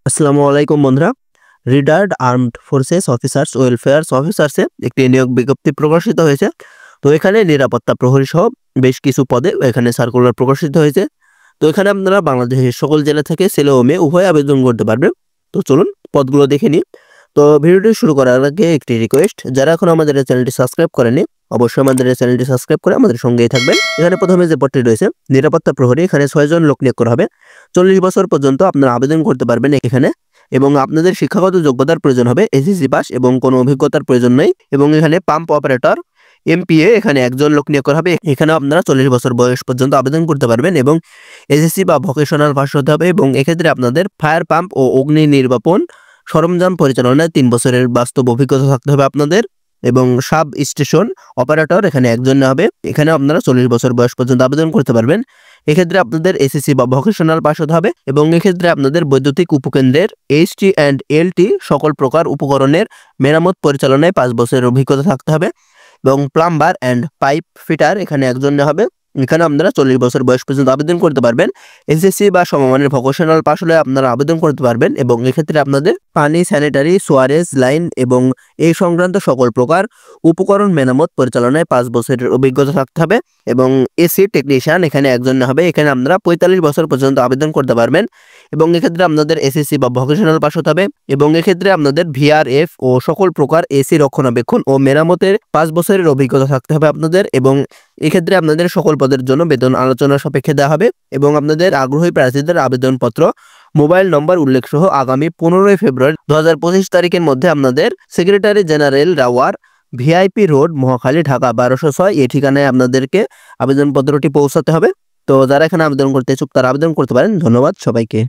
আসসালামু আলাইকুম বন্ধুরা। Retired armed forces officers welfare অফিসার্সে একটি নিয়োগ বিজ্ঞপ্তি প্রকাশিত হয়েছে। তো এখানে নিরাপত্তা প্রহরী সহ বেশ কিছু পদে এখানে সার্কুলার প্রকাশিত হয়েছে। তো এখানে আপনারা বাংলাদেশের সকল জেলা থেকে ছেলে ও মেয়ে উভয় আবেদন করতে পারবেন। তো চলুন পদগুলো দেখে নিই। তো ভিডিওটি শুরু করার আগে একটি রিকোয়েস্ট, যারা এখন আমাদের এই চ্যানেলটি সাবস্ক্রাইব করেনি অবশ্যই আমাদের এই চ্যানেলটি সাবস্ক্রাইব করে আমাদের সঙ্গেই থাকবেন। এখানে প্রথমে যে পদটি রয়েছে নিরাপত্তা প্রহরী, এখানে 6 জন লোক নিয়োগ করা হবে। 40 বছর পর্যন্ত আপনারা আবেদন করতে পারবেন এখানে, এবং আপনাদের শিক্ষাগত যোগ্যতার প্রয়োজন হবে এসএসসি পাস এবং কোনো অভিজ্ঞতার প্রয়োজন নেই। এবং এখানে পাম্প অপারেটর এমপিএ এখানে একজন লোক নিয়োগ করা হবে। এখানেও আপনারা 40 বছর বয়স পর্যন্ত আবেদন করতে পারবেন এবং এসএসসি বা ভোকেশনাল পাস হতে হবে। এবং এক্ষেত্রে আপনাদের ফায়ার পাম্প ও অগ্নি নির্বাপন সরঞ্জাম পরিচালনায় 3 বছরের বাস্তব অভিজ্ঞতা থাকতে হবে আপনাদের। এবং সাব স্টেশন অপারেটর এখানে একজন হবে। এখানে আপনারা 40 বছর বয়স পর্যন্ত আবেদন করতে পারবেন। এক্ষেত্রে আপনাদের এসএসসি বা ভোকেশনাল পাস হতে হবে এবং এক্ষেত্রে আপনাদের বৈদ্যুতিক উপকেন্দ্রের এইচটি অ্যান্ড এলটি সকল প্রকার উপকরণের মেরামত পরিচালনায় 5 বছরের অভিজ্ঞতা থাকতে হবে। এবং প্লাম্বার অ্যান্ড পাইপ ফিটার এখানে একজন হবে। এখানে আপনারা 40 বছর বয়স পর্যন্ত আবেদন করতে পারবেন। এসএসসি বা সমমানের ভোকেশনাল পাস হলে আপনারা আবেদন করতে পারবেন এবং এক্ষেত্রে আপনাদের পানি, স্যানিটারি, সোয়ারেজ লাইন এবং এই সংক্রান্ত সকল প্রকার উপকরণ মেরামত পরিচালনায় 5 বছরের অভিজ্ঞতা থাকতে হবে। এবং এসি টেকনিশিয়ান এখানে একজন হবে। এখানে আপনারা 45 বছর পর্যন্ত আবেদন করতে পারবেন এবং এক্ষেত্রে আপনাদের এসএসসি বা ভোকেশনাল পাস হতে হবে এবং এক্ষেত্রে আপনাদের ভিআরএফ ও সকল প্রকার এসি রক্ষণাবেক্ষণ ও মেরামতের 5 বছরের অভিজ্ঞতা থাকতে হবে আপনাদের। এবং এক্ষেত্রে আপনাদের সকল পদের জন্য বেতন আলোচনা সাপেক্ষে দেওয়া হবে এবং আপনাদের আগ্রহী প্রার্থীদের আবেদনপত্র, মোবাইল নম্বর উল্লেখ সহ আগামী 15 ফেব্রুয়ারি 2025 তারিখের মধ্যে আপনাদের সেক্রেটারি জেনারেল রাওয়ার, ভিআইপি রোড, মহাখালী, ঢাকা 1206 এই ঠিকানায় আপনাদেরকে আবেদনপত্রটি পৌঁছাতে হবে। তো যারা এখানে আবেদন করতে ইচ্ছুক তারা আবেদন করতে পারেন। ধন্যবাদ সবাইকে।